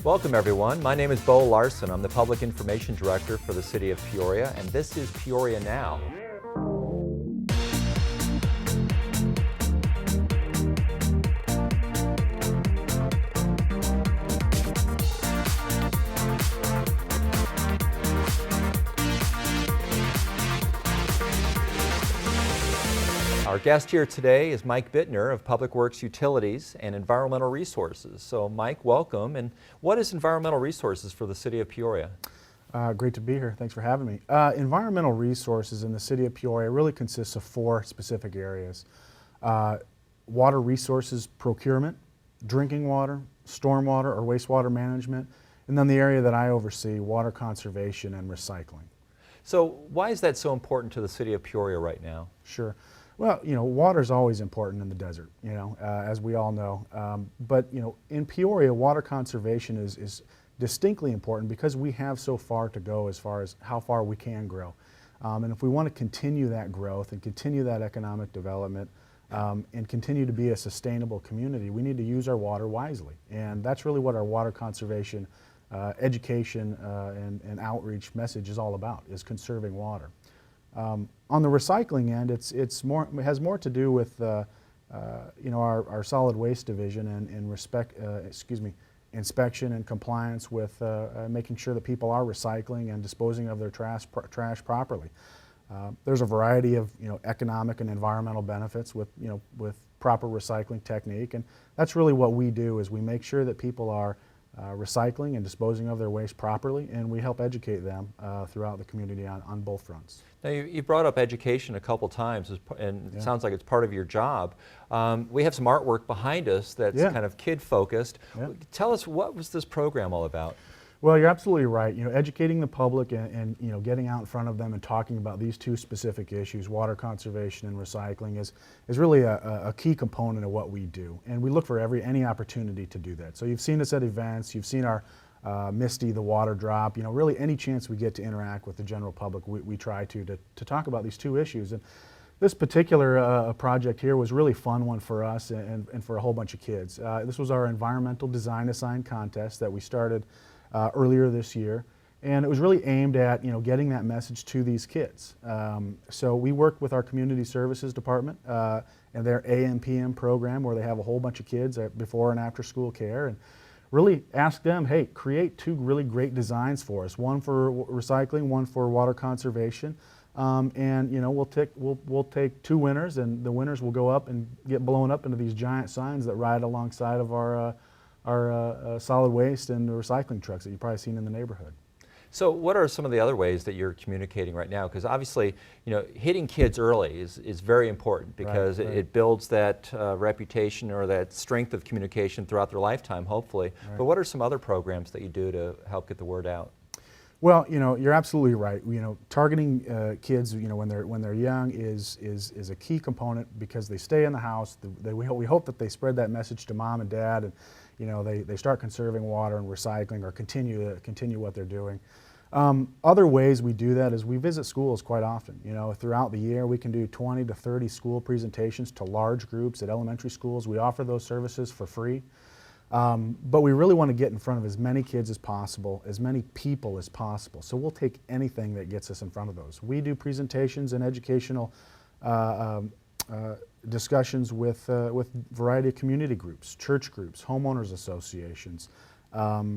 Welcome everyone. My name is Bo Larson. I'm the Public Information Director for the City of Peoria, and this is Peoria Now. Our guest here today is Mike Bittner of Public Works Utilities and Environmental Resources. So Mike, welcome. And what is Environmental Resources for the City of Peoria? Great to be here. Thanks for having me. Environmental resources in the City of Peoria really consists of four specific areas. Water resources procurement, drinking water, stormwater or wastewater management, and then the area that I oversee, water conservation and recycling. So why is that so important to the City of Peoria right now? Sure. Well, water is always important in the desert, as we all know. But, in Peoria, water conservation is distinctly important because we have so far to go as far as how far we can grow. And if we want to continue that growth and continue that economic development and continue to be a sustainable community, we need to use our water wisely. And that's really what our water conservation education and outreach message is all about, is conserving water. On the recycling end, it has more to do with our solid waste division and inspection and compliance with making sure that people are recycling and disposing of their trash properly. There's a variety of economic and environmental benefits with proper recycling technique, and that's really what we do, is we make sure that people are recycling and disposing of their waste properly, and we help educate them throughout the community on both fronts. Now you brought up education a couple times, and it sounds like it's part of your job. We have some artwork behind us that's kind of kid-focused. Tell us, what was this program all about? Well, you're absolutely right. Educating the public and getting out in front of them and talking about these two specific issues, water conservation and recycling, is really a key component of what we do. And we look for any opportunity to do that. So you've seen us at events, you've seen our Misty, the water drop, really any chance we get to interact with the general public, we try to talk about these two issues. And this particular project here was really fun one for us and for a whole bunch of kids. This was our environmental design assign contest that we started earlier this year, and it was really aimed at getting that message to these kids. So we worked with our community services department and their AM/PM program, where they have a whole bunch of kids at before and after school care, and really asked them, hey, create two really great designs for us, one for recycling, one for water conservation, and we'll take two winners, and the winners will go up and get blown up into these giant signs that ride alongside of our solid waste and recycling trucks that you've probably seen in the neighborhood. So what are some of the other ways that you're communicating right now? Because obviously, hitting kids early is very important, because it builds that reputation or that strength of communication throughout their lifetime, hopefully. But what are some other programs that you do to help get the word out? Well, you're absolutely right. Targeting kids, when they're young is a key component, because they stay in the house. We hope that they spread that message to mom and dad, and they start conserving water and recycling, or continue what they're doing. Other ways we do that is we visit schools quite often. Throughout the year we can do 20 to 30 school presentations to large groups at elementary schools. We offer those services for free. But we really want to get in front of as many kids as possible, as many people as possible. So we'll take anything that gets us in front of those. We do presentations and educational discussions with a variety of community groups, church groups, homeowners associations,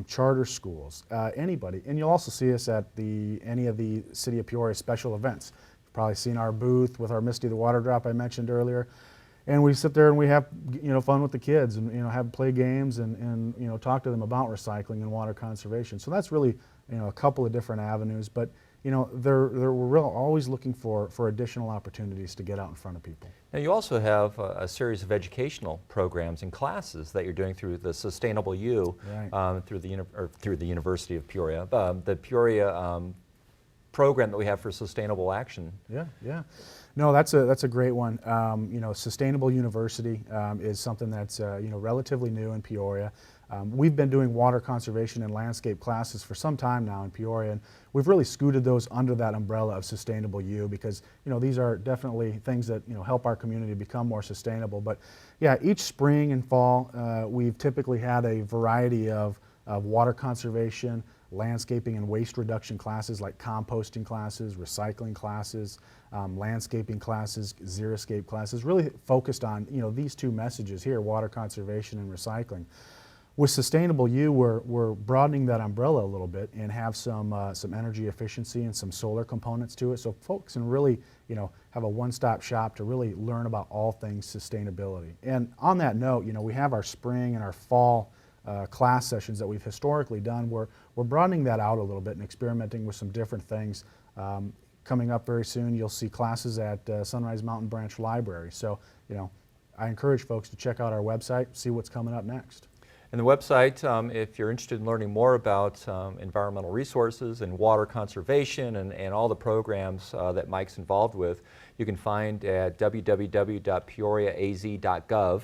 charter schools, anybody. And you'll also see us at any of the City of Peoria special events. You've probably seen our booth with our Misty the Water Drop I mentioned earlier. And we sit there and we have fun with the kids, and play games and talk to them about recycling and water conservation. So that's really a couple of different avenues, but we're always looking for additional opportunities to get out in front of people. Now you also have a series of educational programs and classes that you're doing through the Sustainable U, through the University of Peoria, the Peoria program that we have for sustainable action. Yeah. No, that's a great one. Sustainable University is something that's relatively new in Peoria. We've been doing water conservation and landscape classes for some time now in Peoria, and we've really scooted those under that umbrella of Sustainable U, because these are definitely things that help our community become more sustainable. But yeah, each spring and fall we've typically had a variety of of water conservation, landscaping and waste reduction classes like composting classes, recycling classes, landscaping classes, xeriscape classes, really focused on these two messages here, water conservation and recycling. With Sustainable U, we're broadening that umbrella a little bit and have some energy efficiency and some solar components to it, so folks can really have a one-stop shop to really learn about all things sustainability. And on that note, we have our spring and our fall class sessions that we've historically done. We're broadening that out a little bit and experimenting with some different things. Coming up very soon, you'll see classes at Sunrise Mountain Branch Library. So, I encourage folks to check out our website, see what's coming up next. And the website, if you're interested in learning more about environmental resources and water conservation and all the programs that Mike's involved with, you can find at www.peoriaaz.gov.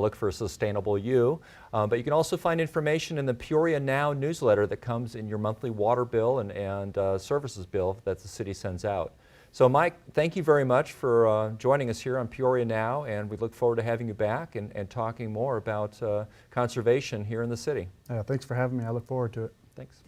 Look for Sustainable U. But you can also find information in the Peoria Now newsletter that comes in your monthly water bill and services bill that the city sends out. So Mike, thank you very much for joining us here on Peoria Now, and we look forward to having you back and talking more about conservation here in the city. Thanks for having me. I look forward to it. Thanks.